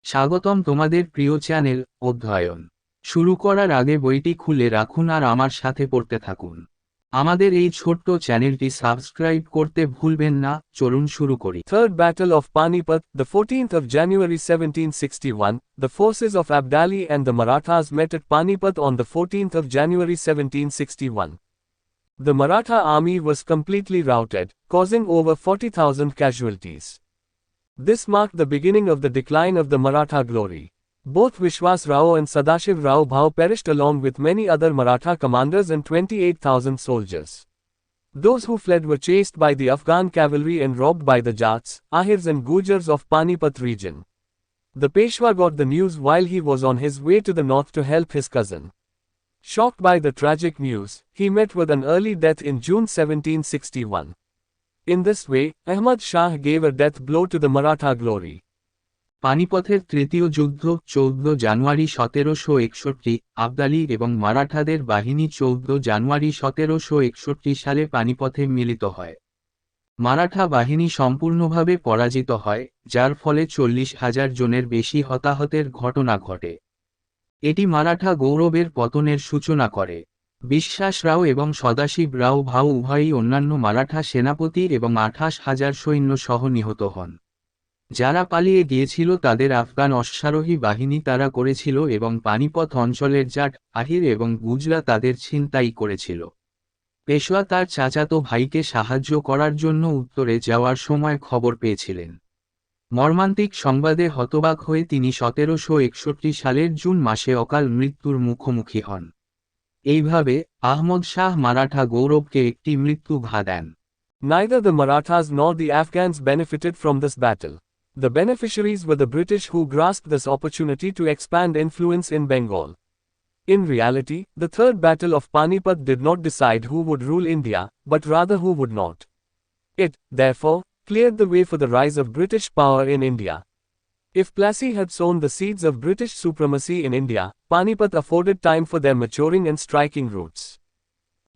স্বাগতম তোমাদের প্রিয় চ্যানেল অধ্যয়ন। শুরু করার আগে বইটি খুলে রাখুন আর আমার সাথে পড়তে থাকুন। আমাদের এই ছোট্ট চ্যানেলটি সাবস্ক্রাইব করতে ভুলবেন না। চলুন শুরু করি। Third Battle of Panipat, the 14th of January 1761, the forces of Abdali and the Marathas met at Panipat on the 14th of January 1761. The Maratha army was completely routed, causing over 40,000 casualties. This marked the beginning of the decline of the Maratha glory. Both Vishwas Rao and Sadashiv Rao Bhau perished along with many other Maratha commanders and 28,000 soldiers. Those who fled were chased by the Afghan cavalry and robbed by the Jats, Ahirs and Gujars of Panipat region. The Peshwa got the news while he was on his way to the north to help his cousin. Shocked by the tragic news, he met with an early death in June 1761. In this way, Ahmad Shah gave a death blow to the Maratha glory. পানিপথের তৃতীয় যুদ্ধ 14 জানুয়ারি 1761, আবদালি এবং মারাঠাদের বাহিনী 14 জানুয়ারি 1761 সালে পানিপথে মিলিত হয়। মারাঠা বাহিনী সম্পূর্ণভাবে পরাজিত হয়, যার ফলে 40,000 জনের বেশি হতাহতের ঘটনা ঘটে। এটি মারাঠা গৌরবের পতনের সূচনা করে। বিশ্বাস রাও এবং সদাশিব রাও ভাউ উভয়ই অন্যান্য মারাঠা সেনাপতি এবং 28,000 সৈন্য সহ নিহত হন। যারা পালিয়ে গিয়েছিল তাদের আফগান অশ্বারোহী বাহিনী তাড়া করেছিল এবং পানিপথ অঞ্চলের জাট, আহির এবং গুজরা তাদের ছিনতাই করেছিল। পেশোয়া তার চাচাতো ভাইকে সাহায্য করার জন্য উত্তরে যাওয়ার সময় খবর পেয়েছিলেন। মর্মান্তিক সংবাদে হতবাক হয়ে তিনি 1761 সালের জুন মাসে অকাল মৃত্যুর মুখোমুখি হন। এইভাবে আহমদ শাহ মারাঠা গৌরবকে একটি মৃত্যু ঘা দেন। Neither the Marathas nor the Afghans benefited from this battle. The beneficiaries were the British, who grasped this opportunity to expand influence in Bengal. In reality, the Third Battle of Panipat did not decide who would rule India, but rather who would not. It, therefore, cleared the way for the rise of British power in India. If Plassey had sown the seeds of British supremacy in India, Panipat afforded time for their maturing and striking roots.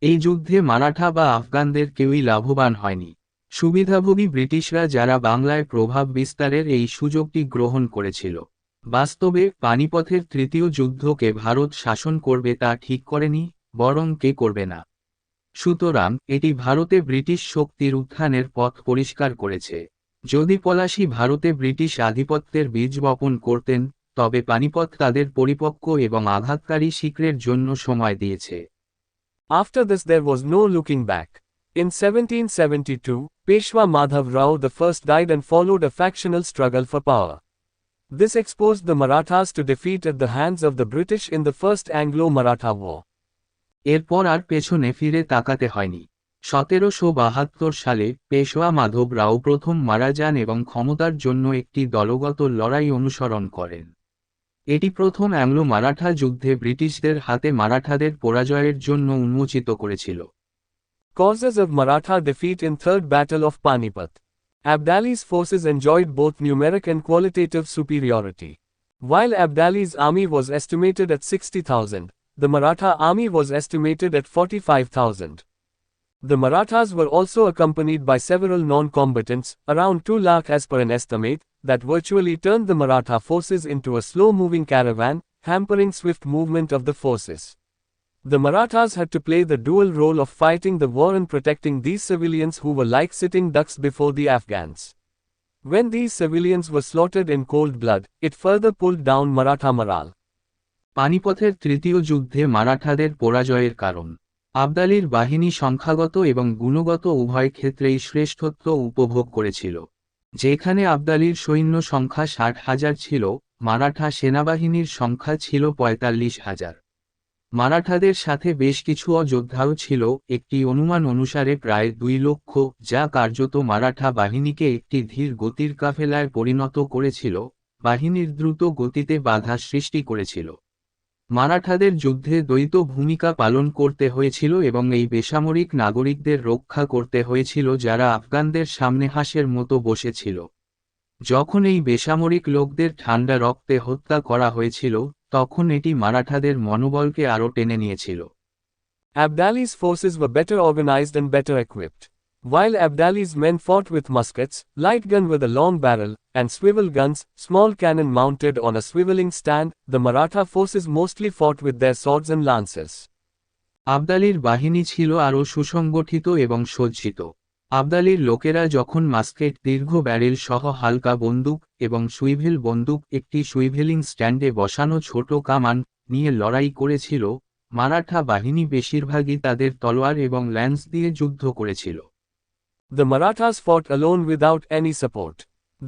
এই যুদ্ধে মারাঠা বা আফগানদের কেউই লাভবান হয়নি। সুবিধাভোগী ব্রিটিশরা যারা বাংলায় প্রভাব বিস্তারের এই সুযোগটি গ্রহণ করেছিল। বাস্তবে পানিপথের তৃতীয় যুদ্ধকে ভারত শাসন করবে তা ঠিক করেনি, বরং কে করবে না। সুতরাং এটি ভারতে ব্রিটিশ শক্তির উত্থানের পথ পরিষ্কার করেছে। যদি পলাশী ভারতে ব্রিটিশ আধিপত্যের বীজ বপন করতেন, তবে পানিপথ তাদের পরিপক্ক এবং আঘাতকারী শিকড়ের জন্য সময় দিয়েছে। After this there was no looking back. In 1772, Peshwa Madhav Rao I died and followed a factional struggle for power. This exposed the Marathas to defeat at the hands of the British in the First Anglo-Maratha War. এরপর আর পেছনে ফিরে তাকাতে হয়নি। 1772 সালে পেশোয়া মাধব রাও প্রথম মারা যান এবং ক্ষমতার জন্য একটি দলগত লড়াই অনুসরণ করেন। এটি প্রথম অ্যাংলো মারাঠা যুদ্ধে ব্রিটিশদের হাতে মারাঠাদের পরাজয়ের জন্য উন্মোচিত করেছিল। Causes of Maratha defeat in Third Battle of Panipat. Abdali's forces enjoyed both numeric and qualitative superiority. While Abdali's army was estimated at 60,000, the Maratha army was estimated at 45,000. The Marathas were also accompanied by several non-combatants, around 2 lakh as per an estimate, that virtually turned the Maratha forces into a slow-moving caravan, hampering swift movement of the forces. The Marathas had to play the dual role of fighting the war and protecting these civilians who were like sitting ducks before the Afghans. When these civilians were slaughtered in cold blood, it further pulled down Maratha morale. পানিপথের তৃতীয় যুদ্ধে মারাঠাদের পরাজয়ের কারণ। আবদালির বাহিনী সংখ্যাগত এবং গুণগত উভয় ক্ষেত্রেই শ্রেষ্ঠত্ব উপভোগ করেছিল। যেখানে আবদালির সৈন্য সংখ্যা 60,000 ছিল, মারাঠা সেনাবাহিনীর সংখ্যা ছিল 45,000। মারাঠাদের সাথে বেশ কিছু অযোদ্ধাও ছিল, একটি অনুমান অনুসারে প্রায় 2 লক্ষ, যা কার্যত মারাঠা বাহিনীকে একটি ধীর গতির কাফেলায় পরিণত করেছিল, বাহিনীর দ্রুত গতিতে বাধা সৃষ্টি করেছিল। মারাঠাদের যুদ্ধে দ্বৈত ভূমিকা পালন করতে হয়েছিল এবং এই বেসামরিক নাগরিকদের রক্ষা করতে হয়েছিল যারা আফগানদের সামনে হাঁসের মতো বসেছিল। যখন এই বেসামরিক লোকদের ঠান্ডা রক্তে হত্যা করা হয়েছিল, তখন এটি মারাঠাদের মনোবলকে আরও টেনে নিয়েছিল। Abdali's forces were better organized and better equipped. While Abdali's men fought with muskets, light gun with a long barrel, and swivel guns, small cannon mounted on a swiveling stand, the Maratha forces mostly fought with their swords and lances. আবদালির বাহিনী ছিল আরও সুসংগঠিত এবং সজ্জিত। আবদালির লোকেরা যখন মাস্কেট, দীর্ঘ barrel সহ হালকা বন্দুক এবং সুইভেল বন্দুক, একটি সুইভেলিং স্ট্যান্ডে বসানো ছোট কামান নিয়ে লড়াই করেছিল, মারাঠা বাহিনী বেশিরভাগই তাদের তলোয়ার এবং ল্যান্স দিয়ে যুদ্ধ করেছিল। The Marathas fought alone without any support.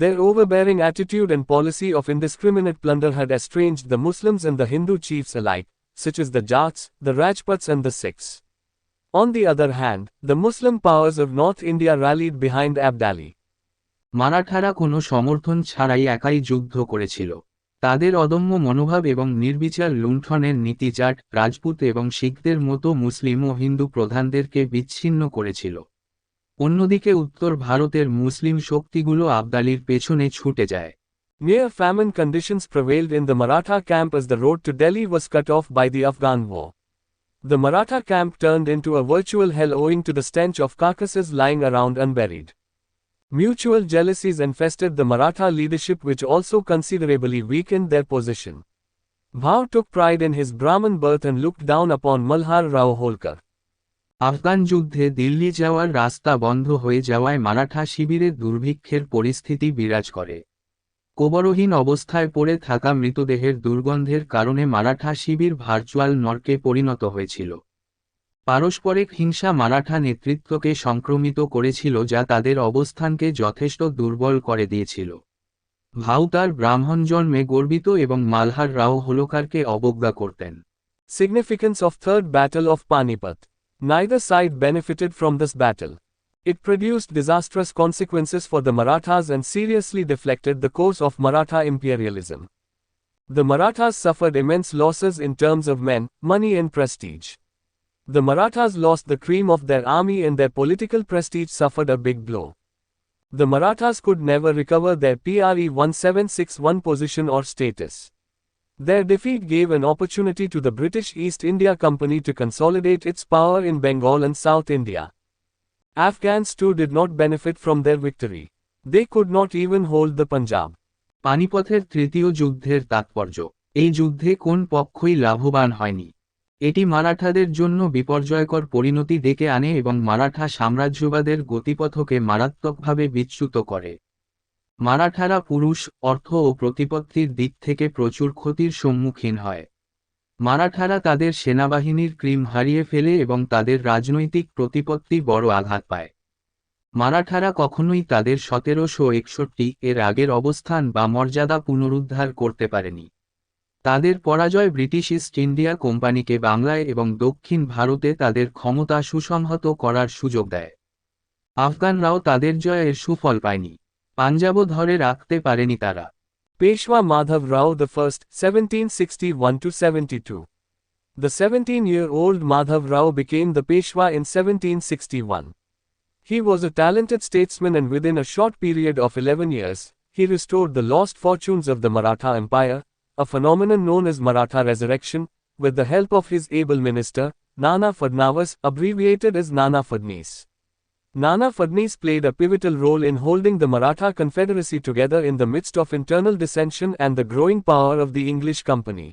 Their overbearing attitude and policy of indiscriminate plunder had estranged the Muslims and the Hindu chiefs alike, such as the Jats, the Rajputs and the Sikhs. On the other hand, the Muslim powers of North India rallied behind Abdali. মারাঠারা কোনো সমর্থন ছাড়াই একাই যুদ্ধ করেছিল। তাদের অদম্য মনোভাব এবং নির্বিচার লুণ্ঠনের নীতি জাট, রাজপুত এবং শিখদের মতো মুসলিম ও হিন্দু প্রধানদেরকে বিচ্ছিন্ন করেছিল। অন্যদিকে উত্তর ভারতের মুসলিম শক্তিগুলো আবদালির পেছনে ছুটে যায়। Near famine conditions prevailed in the Maratha camp as the road to Delhi was cut off by the Afghan war. The Maratha camp turned into a virtual hell owing to the stench of carcasses lying around unburied. Mutual jealousies infested the Maratha leadership, which also considerably weakened their position. Bhau took pride in his Brahmin birth and looked down upon Malhar Rao Holkar. Afghan যুদ্ধে দিল্লি যাওয়ার রাস্তা বন্ধ হয়ে যাওয়ায় মারাঠা শিবিরে দুর্ভিক্ষের পরিস্থিতি বিরাজ করে। কবরহীন অবস্থায় পড়ে থাকা মৃতদেহের দুর্গন্ধের কারণে মারাঠা শিবির ভার্চুয়াল নরকে পরিণত হয়েছিল। পারস্পরিক হিংসা মারাঠা নেতৃত্বকে সংক্রমিত করেছিল, যা তাদের অবস্থানকে যথেষ্ট দুর্বল করে দিয়েছিল। ভাউ তার ব্রাহ্মণ জন্মে গর্বিত এবং মালহার রাও হোলকারকে অবজ্ঞা করতেন। Significance of Third Battle of Panipat. Neither side benefited from this battle. It produced disastrous consequences for the Marathas and seriously deflected the course of Maratha imperialism. The Marathas suffered immense losses in terms of men, money and prestige. The Marathas lost the cream of their army and their political prestige suffered a big blow. The Marathas could never recover their PRE 1761 position or status. Their defeat gave an opportunity to the British East India Company to consolidate its power in Bengal and South India. Afghans too did not benefit from their victory. They could not even hold the Punjab. পানিপথের তৃতীয় যুদ্ধের তাৎপর্য। এই যুদ্ধে কোন পক্ষই লাভবান হয়নি। এটি মারাঠাদের জন্য বিপর্যয়কর পরিণতি ডেকে আনে এবং মারাঠা সাম্রাজ্যবাদের গতিপথকে মারাত্মকভাবে বিচ্যুত করে। মারাঠারা পুরুষ, অর্থ ও প্রতিপত্তির দিক থেকে প্রচুর ক্ষতির সম্মুখীন হয়। মারাঠারা তাদের সেনাবাহিনীর ক্রিম হারিয়ে ফেলে এবং তাদের রাজনৈতিক প্রতিপত্তি বড় আঘাত পায়। মারাঠারা কখনোই তাদের 1761 এর আগের অবস্থান বা মর্যাদা পুনরুদ্ধার করতে পারেনি। তাদের পরাজয় ব্রিটিশ ইস্ট ইন্ডিয়া কোম্পানিকে বাংলায় এবং দক্ষিণ ভারতে তাদের ক্ষমতা সুসংহত করার সুযোগ দেয়। আফগানরাও তাদের জয়ের সুফল পায়নি। পাঞ্জাবও ধরে রাখতে পারেনি তারা। Peshwa Madhav Rao I, 1761–72. The 17-year-old Madhav Rao became the Peshwa in 1761. He was a talented statesman and within a short period of 11 years, he restored the lost fortunes of the Maratha Empire, a phenomenon known as Maratha Resurrection, with the help of his able minister, Nana Fadnavis, abbreviated as Nana Fadnis. Nana Fadnis played a pivotal role in holding the Maratha Confederacy together in the midst of internal dissension and the growing power of the English Company.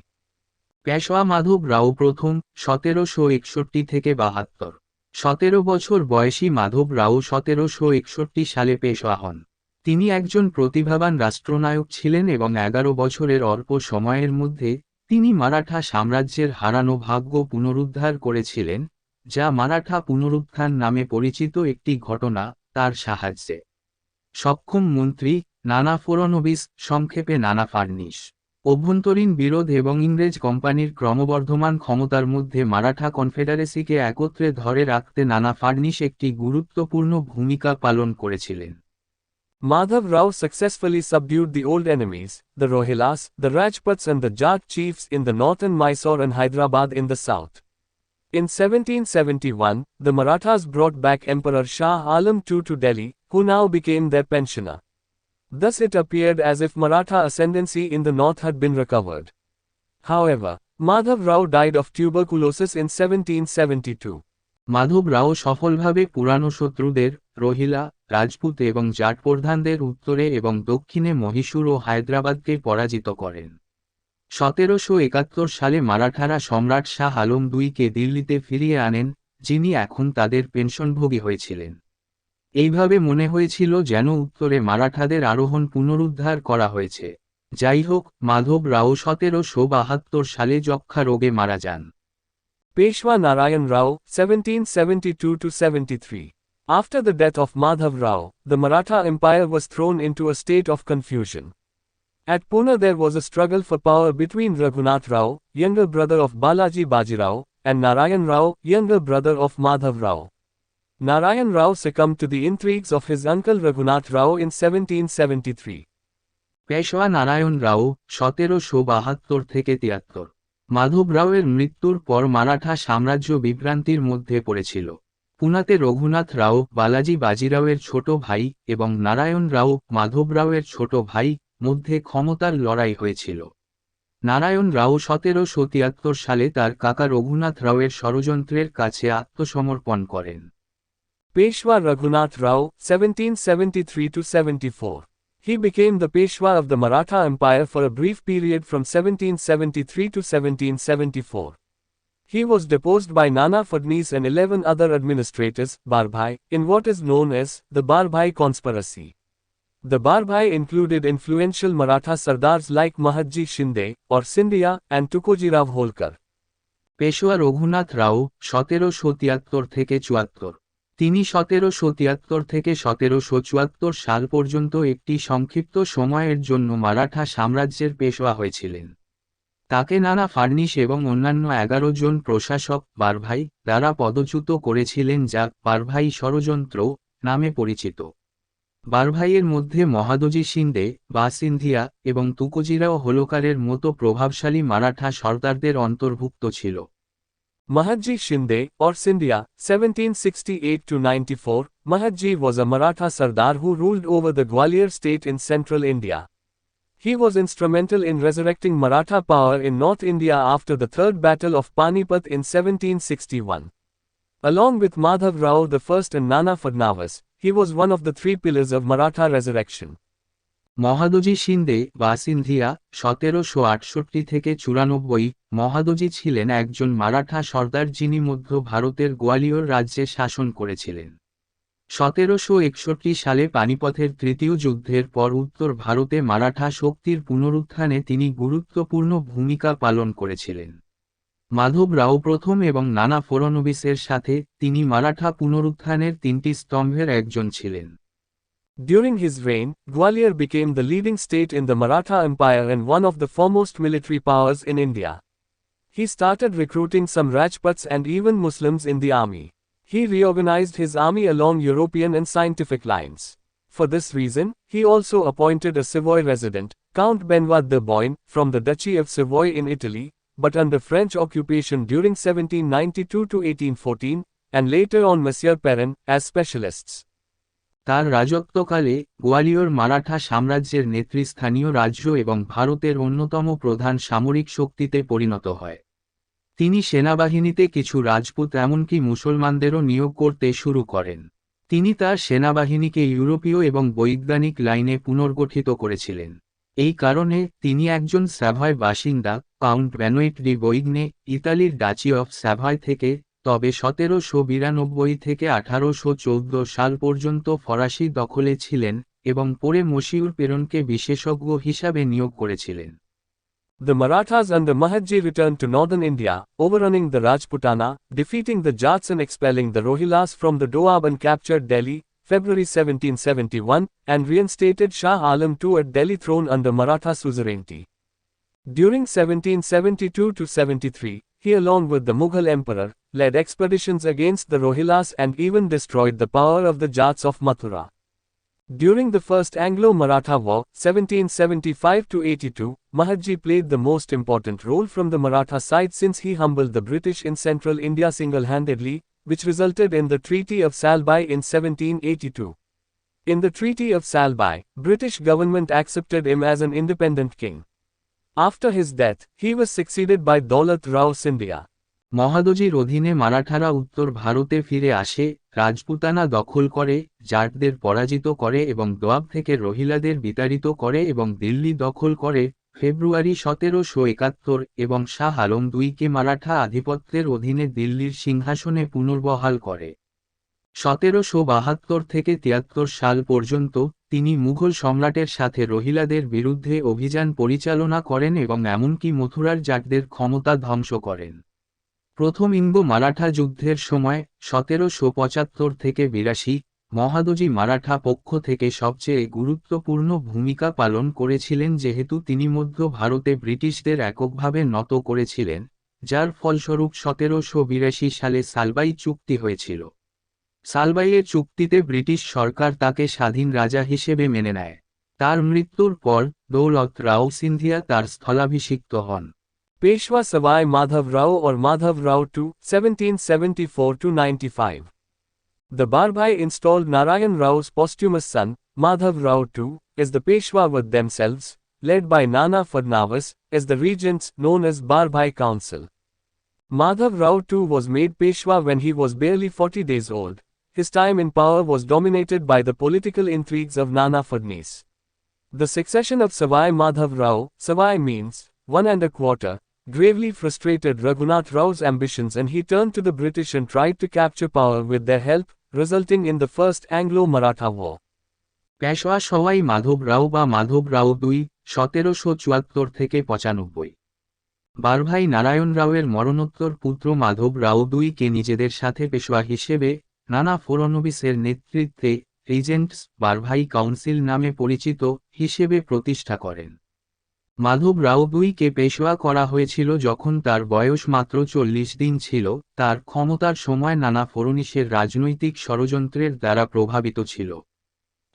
Peshwa Madhav রাও প্রথম 1761–72। 17 বছর বয়সী মাধব রাও 1761 সালে পেশওয়া হন। তিনি একজন প্রতিভাবান রাষ্ট্রনায়ক ছিলেন এবং 11 বছরের অল্প সময়ের মধ্যে তিনি মারাঠা সাম্রাজ্যের হারানো ভাগ্য পুনরুদ্ধার করেছিলেন, যা মারাঠা পুনরুত্থান নামে পরিচিত একটি ঘটনা, তার সাহায্যে। সক্ষম মন্ত্রী, নানা ফড়নবিস, সংক্ষেপে নানা ফাড়নিস, অভ্যন্তরীণ বিরোধ এবং ইংরেজ কোম্পানির ক্রমবর্ধমান ক্ষমতার মধ্যে মারাঠা কনফেডারেসিকে একত্রে ধরে রাখতে নানা ফাড়নিস একটি গুরুত্বপূর্ণ ভূমিকা পালন করেছিলেন। Madhav Rao successfully subdued the old enemies, the Rohilas, the Rajputs and the Jat chiefs in the north and Mysore and Hyderabad in the south. In 1771, the Marathas brought back Emperor Shah Alam II to Delhi, who now became their pensioner. Thus it appeared as if Maratha ascendancy in the north had been recovered. However, Madhav Rao died of tuberculosis in 1772. Madhav রাও সফলভাবে পুরানো শত্রুদের, রোহিলা, রাজপুত এবং জাট প্রধানদের উত্তরে এবং দক্ষিণে মহীশূর ও হায়দ্রাবাদকে পরাজিত করেন। 1771 সালে মারাঠারা সম্রাট শাহ আলম দুইকে দিল্লিতে ফিরিয়ে আনেন, যিনি এখন তাদের পেনশনভোগী হয়েছিলেন। এইভাবে মনে হয়েছিল যেন উত্তরে মারাঠাদের আরোহণ পুনরুদ্ধার করা হয়েছে। যাই হোক, মাধব রাও 1772 সালে যক্ষা রোগে মারা যান। Peshwa Narayan Rao, 1772–73. After the death of Madhav Rao, the Maratha Empire was thrown into a state of confusion. At Pune there was a struggle for power between Raghunath Rao, younger brother of Balaji Bajirao, and Narayan Rao, younger brother of Madhav Rao. Narayan Rao succumbed to the intrigues of his uncle Raghunath Rao in 1773. Peshwa Narayan রাও 1772–73। মাধব রাওয়ের মৃত্যুর পর মারাঠা সাম্রাজ্য বিভ্রান্তির মধ্যে পড়েছিল। পুনাতে রঘুনাথ রাও, বালাজি বাজিরাওয়ের ছোট ভাই, এবং নারায়ণ রাও, মাধব রাওয়ের ছোট ভাই, মধ্যে ক্ষমতার লড়াই হয়েছিল। নারায়ণ রাও 1773 সালে তার কাকা রঘুনাথ রাওয়ের ষড়যন্ত্রের কাছে আত্মসমর্পণ করেন। Peshwa Raghunath Rao, 1773–74. He became the Peshwa of the Maratha Empire for a brief period from 1773 to 1774. He was deposed by Nana Fadnis and 11 other administrators, Barbhai, in what is known as the Barbhai conspiracy. The Barbhai included influential Maratha Sardars like Mahadji Shinde, or Scindia, and Tukojirav Holkar. Peshwa Raghunath রাও 1773–74। তিনি 1773 থেকে 1774 সাল পর্যন্ত একটি সংক্ষিপ্ত সময়ের জন্য মারাঠা সাম্রাজ্যের পেশওয়া হয়েছিলেন। তাকে নানা ফার্নিশ এবং অন্যান্য 11 জন প্রশাসক বারভাই দ্বারা পদচ্যুত করেছিলেন, যা বারভাই ষড়যন্ত্র নামে পরিচিত। বারভাইয়ের মধ্যে মহাদজি শিন্দে বা সিন্ধিয়া এবং তুকোজিরাও হোলকারের মতো প্রভাবশালী মারাঠা সর্দারদের অন্তর্ভুক্ত ছিল। Mahadji Shinde, or Scindia, 1768–94. Mahadji was a Maratha Sardar who ruled over the Gwalior state in central India. He was instrumental in resurrecting Maratha power in North India after the Third Battle of Panipat in 1761. Along with Madhav Rao I and Nana Fadnavas, he was one of the three pillars of Maratha resurrection. Mahadji Shinde বা সিন্ধিয়া 1768–94। মহাদজি ছিলেন একজন মারাঠা সর্দার যিনি মধ্য ভারতের গোয়ালিয়র রাজ্যে শাসন করেছিলেন। 1761 সালে পানিপথের তৃতীয় যুদ্ধের পর উত্তর ভারতে মারাঠা শক্তির পুনরুত্থানে তিনি গুরুত্বপূর্ণ ভূমিকা পালন করেছিলেন। মাধব রাও প্রথম এবং নানা ফড়নবিসের সাথে তিনি মারাঠা পুনরুত্থানের তিনটি স্তম্ভের একজন ছিলেন। During his reign, Gwalior became the leading state in the Maratha Empire and one of the foremost military powers in India. He started recruiting some Rajputs and even Muslims in the army. He reorganized his army along European and scientific lines. For this reason, he also appointed a Savoy resident, Count Benoit de Boyne, from the Duchy of Savoy in Italy, but under French occupation during 1792–1814, and later on Monsieur Perrin, as specialists. তার রাজত্বকালে গোয়ালিয়র মারাঠা সাম্রাজ্যের নেতৃস্থানীয় রাজ্য এবং ভারতের অন্যতম প্রধান সামরিক শক্তিতে পরিণত হয়। তিনি সেনাবাহিনীতে কিছু রাজপুত এমনকি মুসলমানদেরও নিয়োগ করতে শুরু করেন। তিনি তার সেনাবাহিনীকে ইউরোপীয় এবং বৈজ্ঞানিক লাইনে পুনর্গঠিত করেছিলেন। এই কারণে তিনি একজন স্যাভয় বাসিন্দা, কাউন্ট বেনোয়েট ডি বইগ্নে, ইতালির ডাচি অফ স্যাভয় থেকে, তবে 1792 থেকে 1814 সাল পর্যন্ত ফরাসি দখলে ছিলেন এবং পরে মশিউর পেরনকে বিশেষজ্ঞ হিসাবে নিয়োগ করেছিলেন। The Marathas under Mahadji returned to northern India, overrunning the Rajputana, defeating the Jats and expelling the Rohilas from the Doab and captured Delhi, February 1771, and reinstated Shah Alam II at Delhi throne under Maratha suzerainty. During 1772–73, he along with the Mughal emperor, led expeditions against the Rohilas and even destroyed the power of the Jats of Mathura. During the First Anglo-Maratha War, 1775–82, Mahadji played the most important role from the Maratha side since he humbled the British in central India single-handedly, which resulted in the Treaty of Salbai in 1782. In the Treaty of Salbai, British government accepted him as an independent king. After his death, he was succeeded by Daulat Rao Scindia. মহাদজির অধীনে মারাঠারা উত্তর ভারতে ফিরে আসে, রাজপুতানা দখল করে, জাটদের পরাজিত করে এবং দোয়াব থেকে রহিলাদের বিতাড়িত করে এবং দিল্লি দখল করে। ফেব্রুয়ারি 1771 এবং শাহ আলম দুইকে মারাঠা আধিপত্যের অধীনে দিল্লির সিংহাসনে পুনর্বহাল করে। 1772 থেকে 73 সাল পর্যন্ত তিনি মুঘল সম্রাটের সাথে রহিলাদের বিরুদ্ধে অভিযান পরিচালনা করেন এবং এমনকি মথুরার জাটদের ক্ষমতা ধ্বংস করেন। প্রথম ইঙ্গো মারাঠা যুদ্ধের সময় 1775 থেকে 82 মহাদজি মারাঠা পক্ষ থেকে সবচেয়ে গুরুত্বপূর্ণ ভূমিকা পালন করেছিলেন যেহেতু তিনি মধ্য ভারতে ব্রিটিশদের এককভাবে নত করেছিলেন, যার ফলস্বরূপ 1782 সালে সালবাই চুক্তি হয়েছিল। সালবাইয়ের চুক্তিতে ব্রিটিশ সরকার তাকে স্বাধীন রাজা হিসেবে মেনে নেয়। তার মৃত্যুর পর দৌলত রাও সিন্ধিয়া তার স্থলাভিষিক্ত হন। Peshwa Savai Madhav Rao or Madhav Rao II, 1774–95. The Barbhai installed Narayan Rao's posthumous son, Madhav Rao II, as the Peshwa with themselves, led by Nana Fadnavis, as the regents known as Barbhai Council. Madhav Rao II was made Peshwa when he was barely 40 days old. His time in power was dominated by the political intrigues of Nana Fadnis. The succession of Savai Madhav Rao, Savai means 1¼ gravely frustrated Raghunath Rao's ambitions and he turned to the British and tried to capture power with their help, resulting in the First Anglo-Maratha War. Peshwa Sawai Madhav রাও বা মাধব রাও II, 1774 থেকে 95। বারভাই নারায়ণ রাওয়ের মরণোত্তর পুত্র মাধব রাও II-কে নিজেদের সাথে পেশওয়া হিসেবে, নানা ফড়নবিসের নেতৃত্বে, Regents বারভাই council নামে পরিচিত, হিসেবে প্রতিষ্ঠা করেন। মাধব রাও II-কে পেশওয়া করা হয়েছিল যখন তার বয়স মাত্র 40 দিন ছিল। তার ক্ষমতার সময় নানা ফড়নিসের রাজনৈতিক ষড়যন্ত্রের দ্বারা প্রভাবিত ছিল।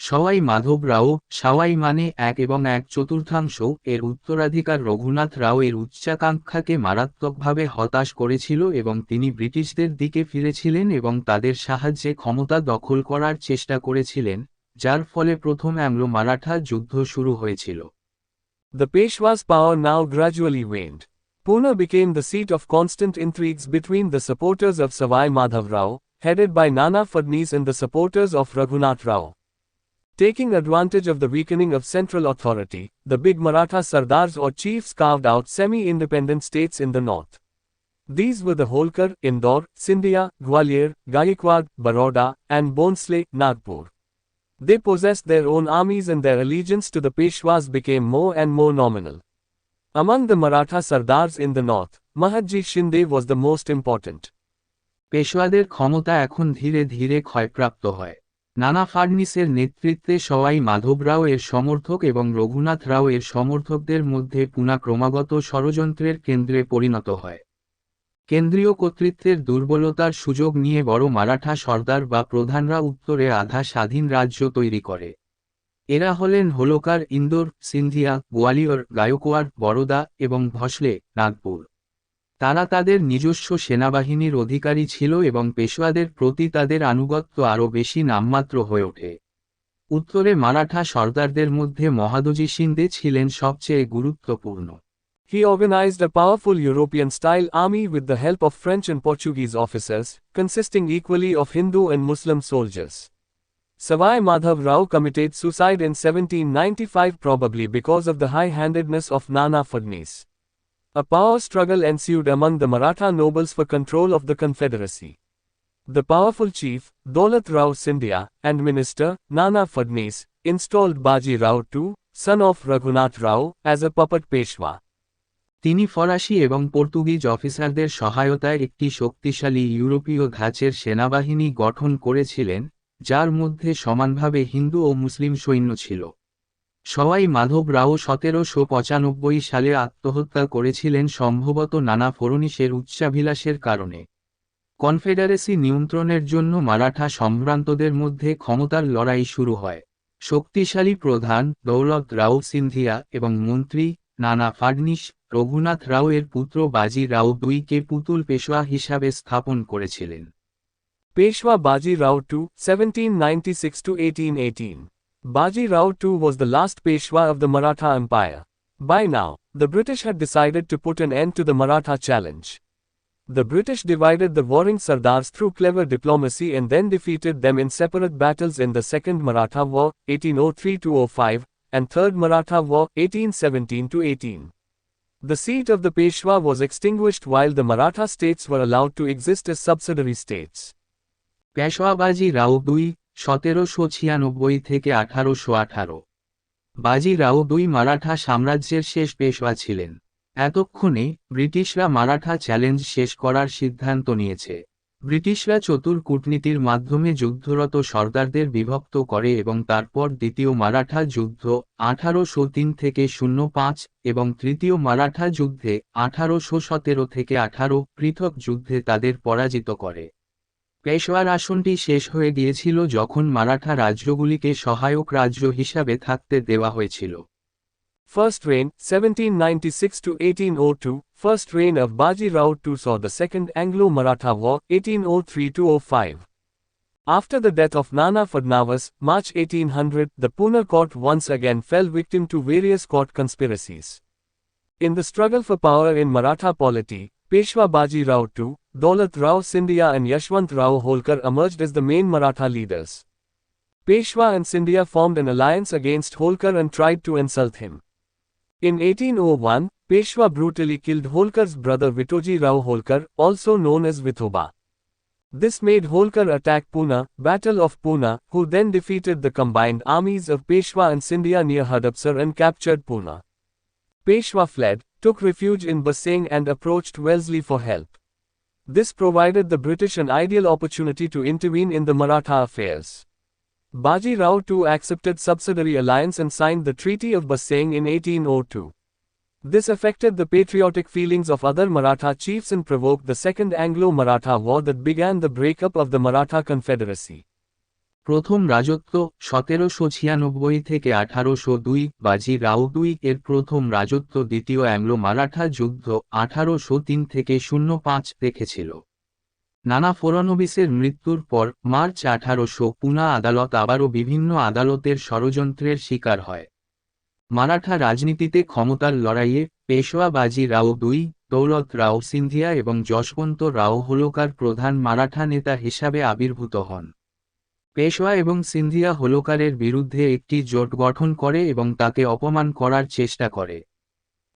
সওয়াই মাধব রাও, সাওয়াই মানে 1 এবং 1/4, এর উত্তরাধিকার রঘুনাথ রাও এর উচ্চাকাঙ্ক্ষাকে মারাত্মকভাবে হতাশ করেছিল এবং তিনি ব্রিটিশদের দিকে ফিরেছিলেন এবং তাদের সাহায্যে ক্ষমতা দখল করার চেষ্টা করেছিলেন, যার ফলে প্রথম অ্যাংলো-মারাঠা যুদ্ধ শুরু হয়েছিল। The Peshwa's power now gradually waned. Pune became the seat of constant intrigues between the supporters of Savai Madhav Rao, headed by Nana Fadnis, and the supporters of Raghunath Rao. Taking advantage of the weakening of central authority, the big Maratha Sardars or chiefs carved out semi-independent states in the north. These were the Holkar, Indore, Sindhia, Gwalior, Gaikwad, Baroda, and Bhonsle, Nagpur. They possessed their own armies and their allegiance to the Peshwas became more and more nominal. Among the Maratha Sardars in the north, Mahatji Shinde was the most important. পেশওয়াদের ক্ষমতা এখন ধীরে ধীরে ক্ষয়প্রাপ্ত হয়। নানা ফাডনিসের নেতৃত্বে সওয়াই মাধব রাও এর সমর্থক এবং রঘুনাথ রাও এর সমর্থকদের মধ্যে পুনা ক্রমাগত ষড়যন্ত্রের কেন্দ্রে পরিণত হয়। কেন্দ্রীয় কর্তৃত্বের দুর্বলতার সুযোগ নিয়ে বড় মারাঠা সর্দার বা প্রধানরা উত্তরে আধা স্বাধীন রাজ্য তৈরি করে। এরা হলেন হোলকার, ইন্দোর, সিন্ধিয়া, গোয়ালিয়র, গায়কোয়াড়, বরোদা এবং ভসলে, নাগপুর। তারা তাদের নিজস্ব সেনাবাহিনীর অধিকারী ছিল এবং পেশওয়াদের প্রতি তাদের আনুগত্য আরও বেশি নামমাত্র হয়ে ওঠে। উত্তরে মারাঠা সর্দারদের মধ্যে মহাদজি শিন্দে ছিলেন সবচেয়ে গুরুত্বপূর্ণ। He organized a powerful European-style army with the help of French and Portuguese officers, consisting equally of Hindu and Muslim soldiers. Savai Madhav Rao committed suicide in 1795 probably because of the high-handedness of Nana Fadnis. A power struggle ensued among the Maratha nobles for control of the confederacy. The powerful chief, Daulat Rao Scindia, and minister, Nana Fadnis, installed Baji Rao II, son of Raghunath Rao, as a puppet Peshwa. তিনি ফরাসি এবং Portuguese অফিসারদের সহায়তায় একটি শক্তিশালী ইউরোপীয় ধাঁচের সেনাবাহিনী গঠন করেছিলেন, যার মধ্যে সমানভাবে হিন্দু ও মুসলিম সৈন্য ছিল। সওয়াই মাধব রাও 1795 সালে আত্মহত্যা করেছিলেন সম্ভবত নানা ফড়নিসের উচ্চাভিলাষের কারণে। কনফেডারেসি নিয়ন্ত্রণের জন্য মারাঠা সম্ভ্রান্তদের মধ্যে ক্ষমতার লড়াই শুরু হয়। শক্তিশালী প্রধান, দৌলত রাও সিন্ধিয়া এবং মন্ত্রী, নানা ফাডনিস, রঘুনাথ রাও এর পুত্র বাজি রাও II-কে পুতুল পেশওয়া হিসাবে স্থাপন করেছিলেন। Peshwa Baji Rao II, 1796–1818. Baji Rao II was the last Peshwa of the Maratha Empire. By now, the British had decided to put an end to the Maratha challenge. The British divided the warring Sardars through clever diplomacy and then defeated them in separate battles in the Second Maratha War, 1803–05, and Third Maratha War, 1817–18. The seat of the Peshwa was extinguished while the Maratha states were allowed to exist as subsidiary states. Peshwa বাজি রাও দুই 1796 থেকে 1818। বাজি রাও দুই মারাঠা সাম্রাজ্যের শেষ পেশওয়া ছিলেন। এতক্ষণে ব্রিটিশরা মারাঠা চ্যালেঞ্জ শেষ করার সিদ্ধান্ত নিয়েছে। ব্রিটিশরা চতুর কূটনীতির মাধ্যমে যুদ্ধরত সর্দারদের বিভক্ত করে এবং তারপর দ্বিতীয় মারাঠা যুদ্ধ 1803 থেকে 05 এবং তৃতীয় মারাঠা যুদ্ধে 1817 থেকে 18 পৃথক যুদ্ধে তাদের পরাজিত করে। পেশওয়ার আসনটি শেষ হয়ে গিয়েছিল যখন মারাঠা রাজ্যগুলিকে সহায়ক রাজ্য হিসাবে থাকতে দেওয়া হয়েছিল। First reign, 1796–1802, first reign of Baji Rao II saw the Second Anglo-Maratha War, 1803–05. After the death of Nana Fadnavas, March 1800, the Pune court once again fell victim to various court conspiracies. In the struggle for power in Maratha polity, Peshwa Baji Rao II, Daulat Rao Scindia and Yashwant Rao Holkar emerged as the main Maratha leaders. Peshwa and Scindia formed an alliance against Holkar and tried to insult him. In 1801, Peshwa brutally killed Holkar's brother Vitoji Rao Holkar, also known as Vithoba. This made Holkar attack Pune, Battle of Pune, who then defeated the combined armies of Peshwa and Scindia near Hadapsar and captured Pune. Peshwa fled, took refuge in Bassein and approached Wellesley for help. This provided the British an ideal opportunity to intervene in the Maratha affairs. Baji Rao II accepted subsidiary alliance and signed the Treaty of Bassein in 1802. This affected the patriotic feelings of other Maratha chiefs and provoked the Second Anglo-Maratha War that began the breakup of the Maratha Confederacy. প্রথম রাজত্ব 1796 থেকে 1802, বাজি রাও দুই এর প্রথম রাজত্ব দ্বিতীয় Anglo Maratha যুদ্ধ 1803 থেকে 05 দেখেছিল। নানা ফড়নবিসের মৃত্যুর পর মার্চ 1800 পুনা আদালত আবারও বিভিন্ন আদালতের ষড়যন্ত্রের শিকার হয়। মারাঠা রাজনীতিতে ক্ষমতার লড়াইয়ে পেশওয়া বাজি রাও দুই, দৌলত রাও সিন্ধিয়া এবং যশবন্ত রাও হোলকার প্রধান মারাঠা নেতা হিসাবে আবির্ভূত হন। পেশওয়া এবং সিন্ধিয়া হোলকারের বিরুদ্ধে একটি জোট গঠন করে এবং তাকে অপমান করার চেষ্টা করে।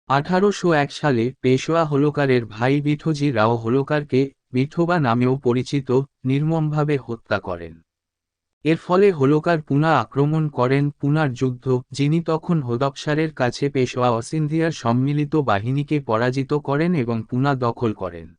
1801 সালে পেশওয়া হোলকারের ভাই বিঠোজি রাও হোলকারকে বিঠোবা নামেও পরিচিত নির্মমভাবে হত্যা করেন। এর ফলে হোলকার পুনা আক্রমণ করেন পুনার যুদ্ধ, যিনি তখন হদপসারের কাছে পেশওয়া ও সিন্ধিয়ার সম্মিলিত বাহিনীকে পরাজিত করেন এবং পুনা দখল করেন।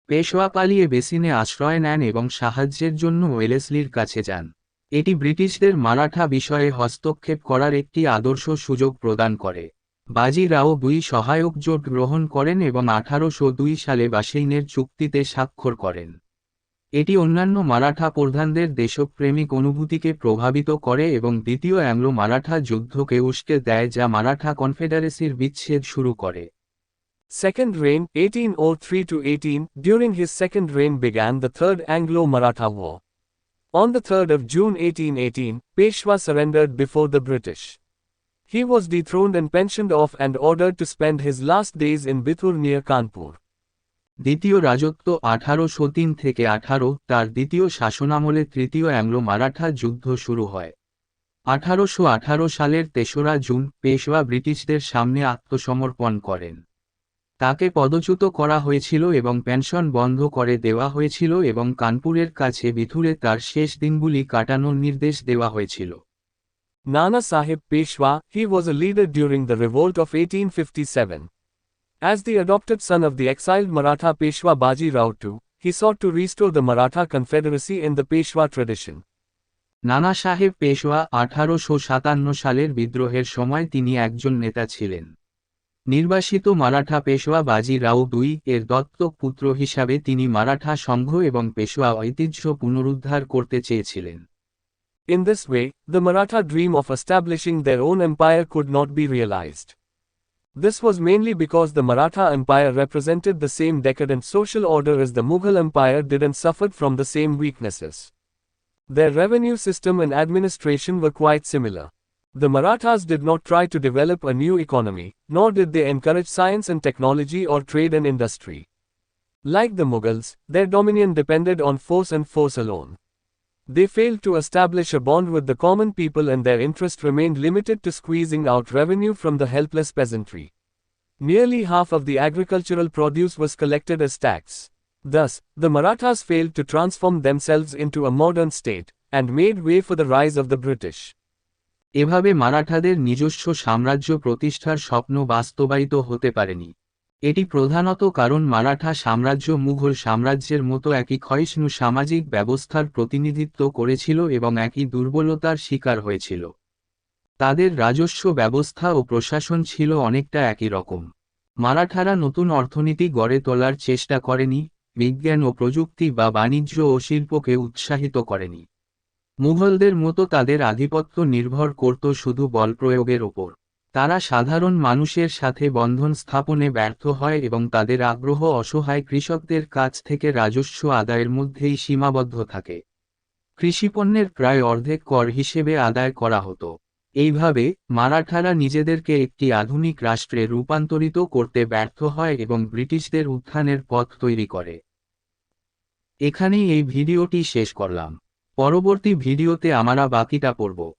পেশওয়া পালিয়ে বেসিনে আশ্রয় নেন এবং সাহায্যের জন্য ওয়েলেসলির কাছে যান। এটি ব্রিটিশদের মারাঠা বিষয়ে হস্তক্ষেপ করার একটি আদর্শ সুযোগ প্রদান করে। বাজি রাও দুই সহায়ক জোট গ্রহণ করেন এবং 1802 সালে বাসেইনের চুক্তিতে স্বাক্ষর করেন। এটি অন্যান্য মারাঠা প্রধানদের দেশপ্রেমিক অনুভূতিকে প্রভাবিত করে এবং দ্বিতীয় অ্যাংলো মারাঠা যুদ্ধকে উস্কে দেয় যা মারাঠা কনফেডারেসির বিচ্ছেদ শুরু করে। Second reign, 1803–18, during his second reign began the Third Anglo-Maratha War. On the 3rd of June 1818, Peshwa surrendered before the British. He was dethroned and pensioned off and ordered to spend his last days in Bithur near Kanpur. দ্বিতীয় রাজত্ব 1803 থেকে 18, তার দ্বিতীয় শাসনামলে তৃতীয় Anglo Maratha যুদ্ধ শুরু হয়। 1818 সালের 3রা জুন পেশওয়া ব্রিটিশদের সামনে আত্মসমর্পণ করেন। তাকে পদচ্যুত করা হয়েছিল এবং পেনশন বন্ধ করে দেওয়া হয়েছিল এবং কানপুরের কাছে বিথুরে তার শেষ দিনগুলি কাটানোর নির্দেশ দেওয়া হয়েছিল। Nana Sahib Peshwa, he was a leader during the revolt of 1857. As the adopted son of the exiled Maratha Peshwa Baji Rao II, he sought to restore the Maratha Confederacy in the Peshwa tradition. নানা সাহেব পেশওয়া 1857 সালের বিদ্রোহের সময় তিনি একজন নেতা ছিলেন। নির্বাসিত মারাঠা পেশওয়া বাজি রাও দুই এর দত্তক পুত্র হিসাবে তিনি মারাঠা সংঘ এবং পেশওয়া ঐতিহ্য পুনরুদ্ধার করতে চেয়েছিলেন। In this way, the Maratha dream of establishing their own empire could not be realized. This was mainly because the Maratha Empire represented the same decadent social order as the Mughal Empire did and suffered from the same weaknesses. Their revenue system and administration were quite similar. The Marathas did not try to develop a new economy, nor did they encourage science and technology or trade and industry. Like the Mughals, their dominion depended on force and force alone. They failed to establish a bond with the common people, and their interest remained limited to squeezing out revenue from the helpless peasantry. Nearly half of the agricultural produce was collected as tax. Thus, the Marathas failed to transform themselves into a modern state, and made way for the rise of the British. এভাবে মারাঠাদের নিজস্ব সাম্রাজ্য প্রতিষ্ঠার স্বপ্ন বাস্তবায়িত হতে পারেনি। এটি প্রধানত কারণ মারাঠা সাম্রাজ্য মুঘল সাম্রাজ্যের মতো একই ক্ষয়িষ্ণু সামাজিক ব্যবস্থার প্রতিনিধিত্ব করেছিল এবং একই দুর্বলতার শিকার হয়েছিল। তাদের রাজস্ব ব্যবস্থা ও প্রশাসন ছিল অনেকটা একই রকম। মারাঠারা নতুন অর্থনীতি গড়ে তোলার চেষ্টা করেনি, বিজ্ঞান ও প্রযুক্তি বা বাণিজ্য ও শিল্পকে উৎসাহিত করেনি। মুঘলদের মতো তাদের আধিপত্য নির্ভর করত শুধু বলপ্রয়োগের ওপর। তারা সাধারণ মানুষের সাথে বন্ধন স্থাপনে ব্যর্থ হয় এবং তাদের আগ্রহ অসহায় কৃষকদের কাছ থেকে রাজস্ব আদায়ের মধ্যেই সীমাবদ্ধ থাকে। কৃষিপণ্যের প্রায় অর্ধেক কর হিসেবে আদায় করা হতো। এইভাবে মারাঠারা নিজেদেরকে একটি আধুনিক রাষ্ট্রে রূপান্তরিত করতে ব্যর্থ হয় এবং ব্রিটিশদের উত্থানের পথ তৈরি করে। এখানেই এই ভিডিওটি শেষ করলাম। পরবর্তী ভিডিওতে আমরা বাকিটা পড়ব।